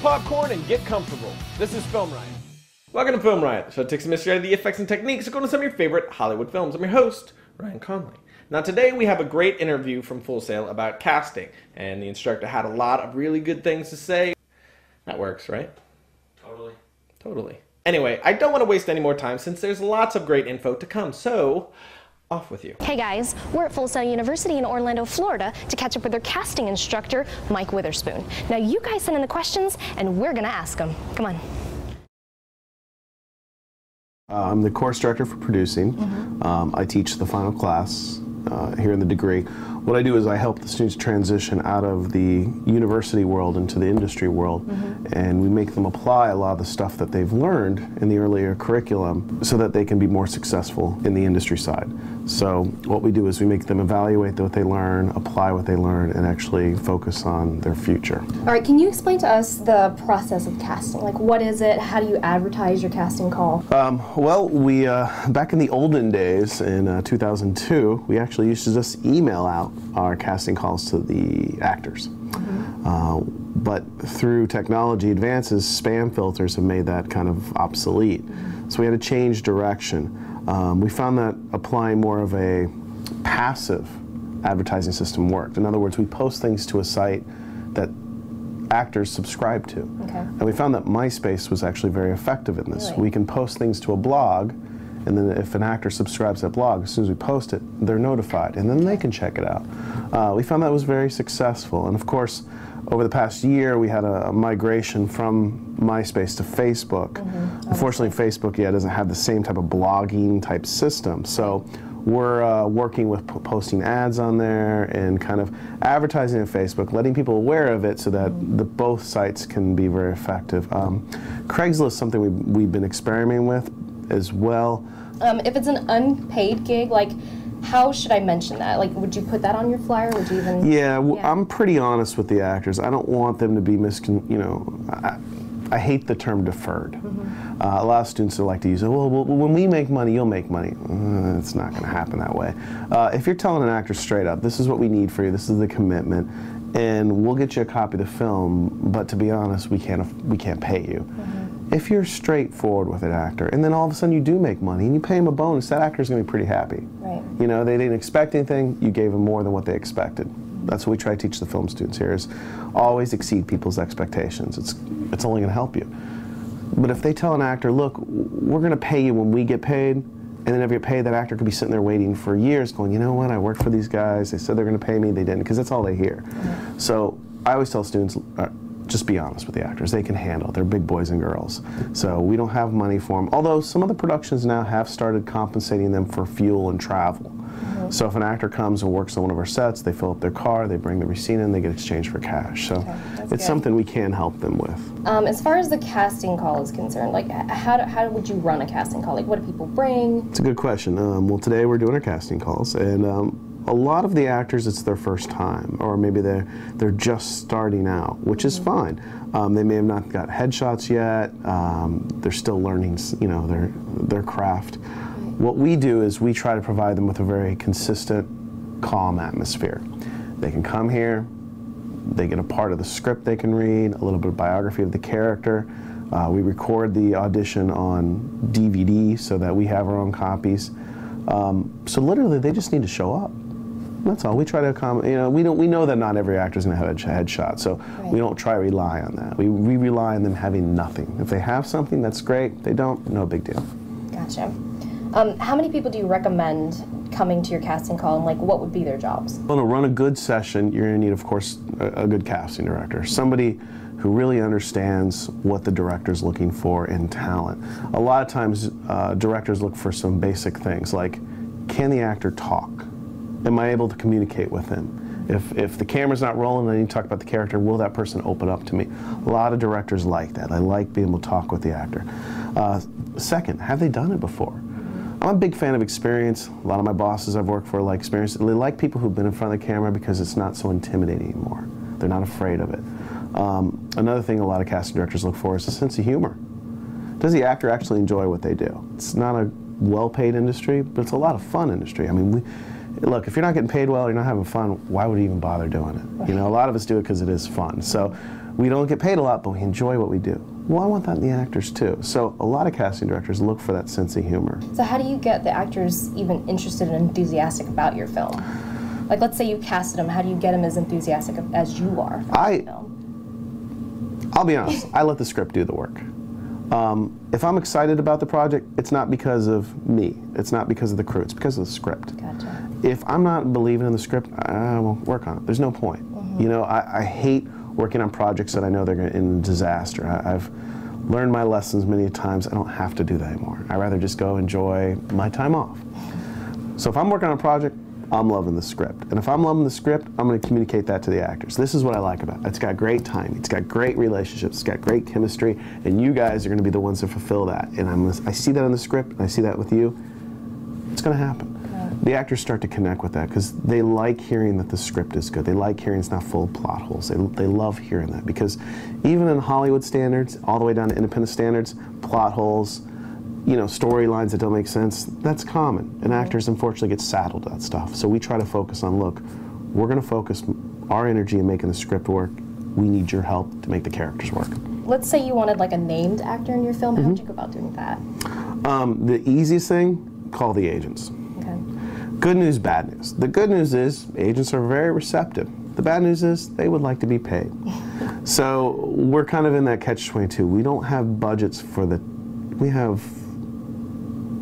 popcorn and get comfortable. This is Film Riot. Welcome to Film Riot, so it takes a mystery out of the effects and techniques according to some of your favorite Hollywood films. I'm your host, Ryan Conley. Now today we have a great interview from Full Sail about casting, and the instructor had a lot of really good things to say. That works, right? Totally. Anyway, I don't want to waste any more time since there's lots of great info to come, so off with you. Hey guys, we're at Full Sail University in Orlando, Florida to catch up with their casting instructor, Mike Witherspoon. Now you guys send in the questions and we're gonna ask them. Come on. I'm the course director for producing. I teach the final class here in the degree. What I do is I help the students transition out of the university world into the industry world, and we make them apply a lot of the stuff that they've learned in the earlier curriculum so that they can be more successful in the industry side. So what we do is we make them evaluate what they learn, apply what they learn, and actually focus on their future. All right, can you explain to us the process of casting? Like, what is it? How do you advertise your casting call? Well, we back in the olden days, in 2002, we actually used to just email out our casting calls to the actors. But through technology advances, spam filters have made that kind of obsolete. So we had to change direction. We found that applying more of a passive advertising system worked. In other words, we post things to a site that actors subscribe to. And we found that MySpace was actually very effective in this. We can post things to a blog, and then if an actor subscribes to that blog, as soon as we post it, they're notified, and then they can check it out. We found that was very successful, and of course, over the past year, we had a migration from MySpace to Facebook. Unfortunately, Facebook doesn't have the same type of blogging type system, so we're working with posting ads on there and kind of advertising on Facebook, letting people aware of it so that both sites can be very effective. Craigslist is something we've been experimenting with as well. If it's an unpaid gig, like, how should I mention that? Like, would you put that on your flyer? Would you even? Yeah, I'm pretty honest with the actors. I don't want them to be I hate the term deferred. A lot of students like to use it, well, when we make money, you'll make money. It's not going to happen that way. If you're telling an actor straight up, this is what we need for you, this is the commitment, and we'll get you a copy of the film, but to be honest, we can't pay you. If you're straightforward with an actor, and then all of a sudden you do make money, and you pay him a bonus, that actor's going to be pretty happy. You know, they didn't expect anything, you gave them more than what they expected. That's what we try to teach the film students here, is always exceed people's expectations. It's only going to help you. But if they tell an actor, look, we're going to pay you when we get paid, and then if you're paid, that actor could be sitting there waiting for years going, you know what, I worked for these guys, they said they're going to pay me, they didn't, because that's all they hear. So I always tell students, just be honest with the actors. They can handle it. They're big boys and girls. So we don't have money for them, although some of the productions now have started compensating them for fuel and travel. So if an actor comes and works on one of our sets, they fill up their car, they bring the receipt in, they get exchanged for cash. So it's something we can help them with. As far as the casting call is concerned, like, how would you run a casting call? Like, what do people bring? It's a good question. Well, today we're doing our casting calls, and a lot of the actors, it's their first time, or maybe they're just starting out, which is fine. They may have not got headshots yet. They're still learning, their craft. What we do is we try to provide them with a very consistent, calm atmosphere. They can come here, they get a part of the script they can read, a little bit of biography of the character. We record the audition on DVD so that we have our own copies. So literally, they just need to show up. That's all. We try to accommodate, we know that not every actor is going to have a headshot, so we don't try to rely on that. We rely on them having nothing. If they have something, that's great. If they don't, no big deal. Gotcha. How many people do you recommend coming to your casting call, and like, what would be their jobs? Well, to run a good session, you're going to need, of course, a good casting director. Somebody who really understands what the director's looking for in talent. A lot of times, directors look for some basic things, like, can the actor talk? Am I able to communicate with him? If the camera's not rolling and I need to talk about the character, will that person open up to me? A lot of directors like that. I like being able to talk with the actor. Second, have they done it before? I'm a big fan of experience. A lot of my bosses I've worked for like experience. They like people who've been in front of the camera because it's not so intimidating anymore. They're not afraid of it. Another thing a lot of casting directors look for is a sense of humor. Does the actor actually enjoy what they do? It's not a well-paid industry, but it's a lot of fun industry. I mean, look, if you're not getting paid well, you're not having fun, why would you even bother doing it? You know, a lot of us do it because it is fun. So We don't get paid a lot, but we enjoy what we do. Well, I want that in the actors too. So a lot of casting directors look for that sense of humor. So how do you get the actors even interested and enthusiastic about your film? Like, let's say you casted them, how do you get them as enthusiastic as you are about the film? I'll be honest, I let the script do the work. If I'm excited about the project, it's not because of me. It's not because of the crew. It's because of the script. Gotcha. If I'm not believing in the script, I won't work on it. There's no point. You know, I hate working on projects that I know they're going to end in disaster. I've learned my lessons many times. I don't have to do that anymore. I'd rather just go enjoy my time off. So if I'm working on a project, I'm loving the script. And if I'm loving the script, I'm going to communicate that to the actors. This is what I like about it. It's got great timing. It's got great relationships. It's got great chemistry. And you guys are going to be the ones to fulfill that. And I see that in the script, and I see that with you. It's going to happen. The actors start to connect with that because they like hearing that the script is good. They like hearing it's not full of plot holes. They love hearing that because even in Hollywood standards, all the way down to independent standards, plot holes, you know, storylines that don't make sense, that's common. And actors, unfortunately, get saddled with that stuff. So we try to focus on, look, we're going to focus our energy in making the script work. We need your help to make the characters work. Let's say you wanted like a named actor in your film. How would you go about doing that? The easiest thing, call the agents. Okay. Good news, bad news. The good news is agents are very receptive. The bad news is they would like to be paid. So we're kind of in that catch-22. We don't have budgets for we have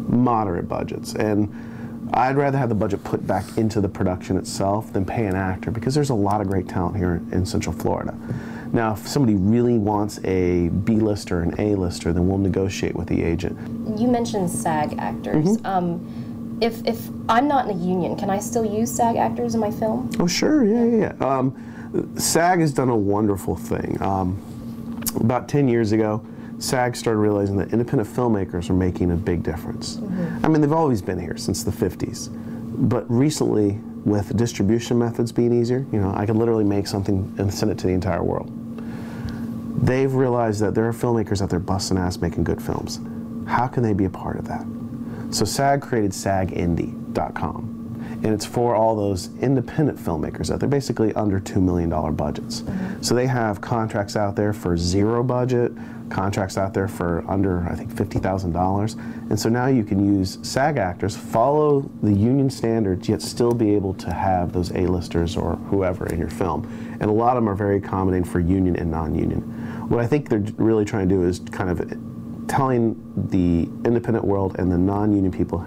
moderate budgets, and I'd rather have the budget put back into the production itself than pay an actor because there's a lot of great talent here in Central Florida. Now, if somebody really wants a B-lister or an A-lister, then we'll negotiate with the agent. You mentioned SAG actors. If I'm not in a union, can I still use SAG actors in my film? Oh, sure, yeah. SAG has done a wonderful thing. About 10 years ago, SAG started realizing that independent filmmakers are making a big difference. I mean, they've always been here since the 50s, but recently, with distribution methods being easier, you know, I could literally make something and send it to the entire world. They've realized that there are filmmakers out there busting ass making good films. How can they be a part of that? So SAG created SAGindie.com. And it's for all those independent filmmakers out there, basically under $2 million budgets. So they have contracts out there for zero budget, contracts out there for under, I think, $50,000. And so now you can use SAG actors, follow the union standards, yet still be able to have those A-listers or whoever in your film. And a lot of them are very accommodating for union and non-union. What I think they're really trying to do is kind of telling the independent world and the non-union people,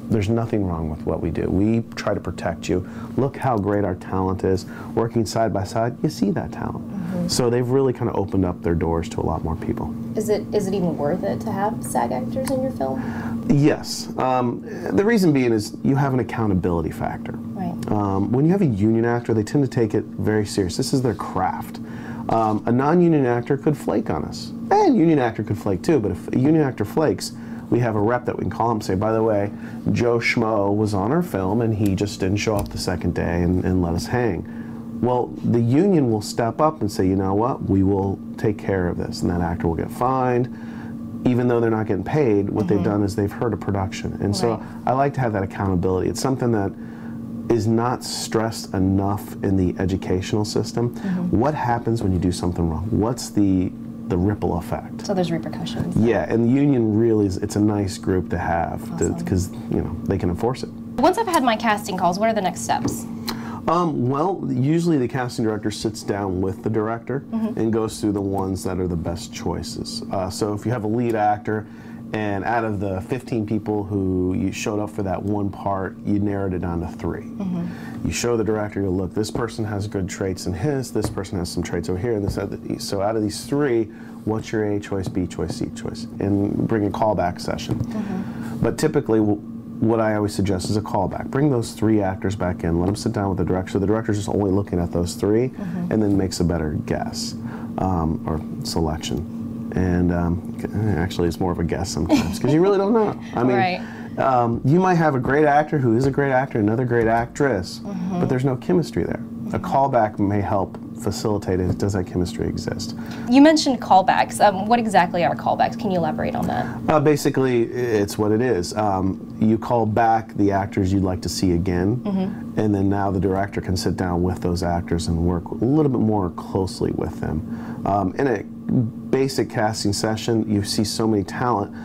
there's nothing wrong with what we do. We try to protect you. Look how great our talent is. Working side by side, you see that talent. So they've really kind of opened up their doors to a lot more people. Is it even worth it to have SAG actors in your film? Yes. The reason being is you have an accountability factor. Right. When you have a union actor, they tend to take it very serious. This is their craft. A non-union actor could flake on us. And a union actor could flake too, but if a union actor flakes, we have a rep that we can call him and say, by the way, Joe Schmo was on our film and he just didn't show up the second day and let us hang. Well, the union will step up and say, you know what, we will take care of this, and that actor will get fined. Even though they're not getting paid, what they've done is they've heard a production. And so I like to have that accountability. It's something that is not stressed enough in the educational system. What happens when you do something wrong? What's the ripple effect? So there's repercussions. Yeah, and the union really is, it's a nice group to have because, you know, they can enforce it. Once I've had my casting calls, what are the next steps? Well, usually the casting director sits down with the director and goes through the ones that are the best choices. So if you have a lead actor, and out of the 15 people who you showed up for that one part, you narrowed it down to 3. You show the director, you go, look, this person has good traits in his, this person has some traits over here, and this other. So out of these 3, what's your A choice, B choice, C choice? And bring a callback session. But typically, what I always suggest is a callback. Bring those 3 actors back in, let them sit down with the director. The director's just only looking at those 3, and then makes a better guess or selection. And actually, it's more of a guess sometimes because you really don't know. I mean, you might have a great actor who is a great actor, another great actress, but there's no chemistry there. A callback may help facilitate it. Does that chemistry exist? You mentioned callbacks. What exactly are callbacks? Can you elaborate on that? Basically, it's what it is. You call back the actors you'd like to see again, and then now the director can sit down with those actors and work a little bit more closely with them. In a basic casting session, you see so many talent.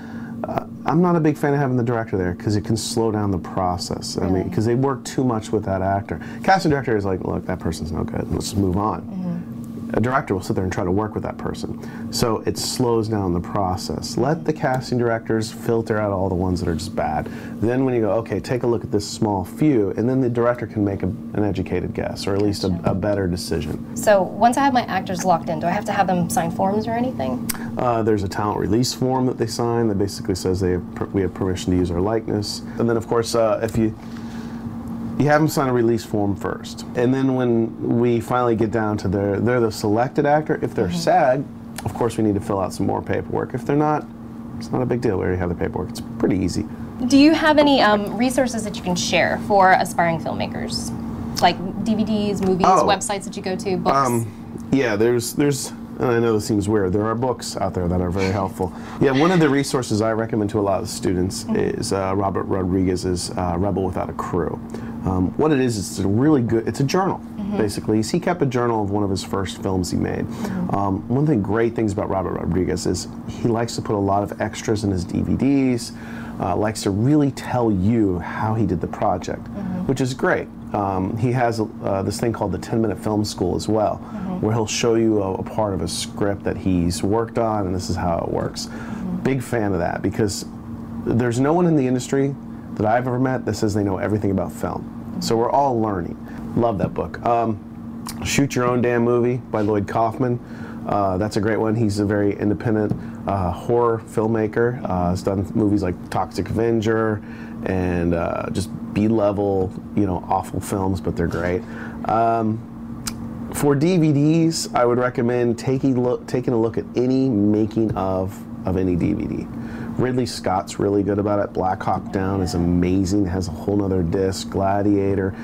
I'm not a big fan of having the director there because it can slow down the process. I mean, because they work too much with that actor. Casting director is like, look, that person's no good. Let's move on. A director will sit there and try to work with that person. So it slows down the process. Let the casting directors filter out all the ones that are just bad. Then when you go, okay, take a look at this small few, and then the director can make an educated guess, or at least a better decision. So once I have my actors locked in, do I have to have them sign forms or anything? There's a talent release form that they sign that basically says we have permission to use our likeness. And then of course, if you have them sign a release form first. And then when we finally get down to they're the selected actor, if they're SAG, of course we need to fill out some more paperwork. If they're not, it's not a big deal. We already have the paperwork. It's pretty easy. Do you have any resources that you can share for aspiring filmmakers? Like DVDs, movies, websites that you go to, books? Yeah, there's, and I know this seems weird, there are books out there that are very helpful. Yeah, one of the resources I recommend to a lot of students is Robert Rodriguez's Rebel Without a Crew. What it is, it's a really good, it's a journal, basically. He kept a journal of one of his first films he made. One of the great things about Robert Rodriguez is he likes to put a lot of extras in his DVDs, likes to really tell you how he did the project, which is great. He has this thing called the 10-minute film school as well, where he'll show you a part of a script that he's worked on, and this is how it works. Big fan of that, because there's no one in the industry that I've ever met that says they know everything about film. So we're all learning. Love that book. Shoot Your Own Damn Movie by Lloyd Kaufman. That's a great one. He's a very independent horror filmmaker. He's done movies like Toxic Avenger and just B-level, awful films, but they're great. For DVDs, I would recommend taking a look at any making of any DVD. Ridley Scott's really good about it. Black Hawk Down is amazing. It has a whole nother disc. Gladiator.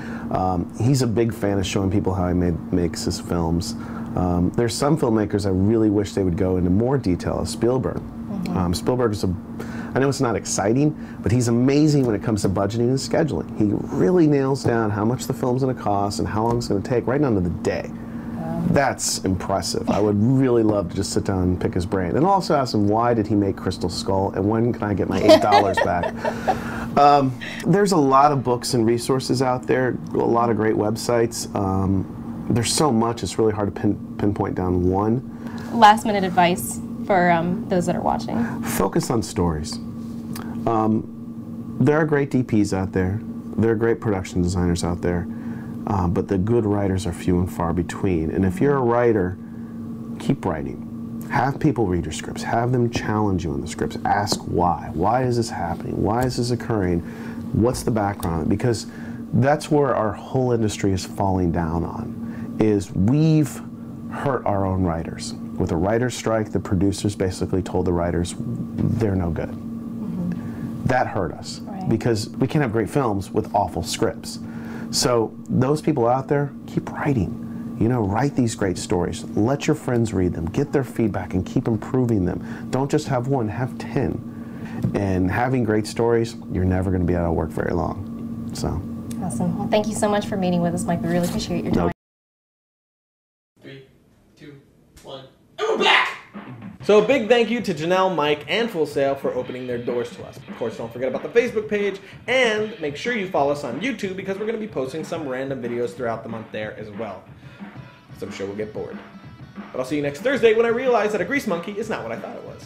He's a big fan of showing people how he makes his films. There's some filmmakers I really wish they would go into more detail. Spielberg. Spielberg is I know it's not exciting, but he's amazing when it comes to budgeting and scheduling. He really nails down how much the film's going to cost and how long it's going to take, right down to the day. That's impressive. I would really love to just sit down and pick his brain. And also ask him, why did he make Crystal Skull, and when can I get my $8 back? There's a lot of books and resources out there, a lot of great websites. There's so much, it's really hard to pinpoint down one. Last minute advice for those that are watching. Focus on stories. There are great DPs out there. There are great production designers out there. But the good writers are few and far between. And if you're a writer, keep writing. Have people read your scripts. Have them challenge you on the scripts. Ask why. Why is this happening? Why is this occurring? What's the background? Because that's where our whole industry is falling down on, is we've hurt our own writers. With a writer's strike, the producers basically told the writers they're no good. That hurt us, because we can't have great films with awful scripts. So those people out there, keep writing. Write these great stories. Let your friends read them. Get their feedback and keep improving them. Don't just have one, have 10. And having great stories, you're never going to be out of work very long. So. Awesome. Well, thank you so much for meeting with us, Mike. We really appreciate your time. 3, 2, 1, and we're back! So a big thank you to Janelle, Mike, and Full Sail for opening their doors to us. Of course, don't forget about the Facebook page, and make sure you follow us on YouTube, because we're going to be posting some random videos throughout the month there as well. So I'm sure we'll get bored. But I'll see you next Thursday when I realize that a grease monkey is not what I thought it was.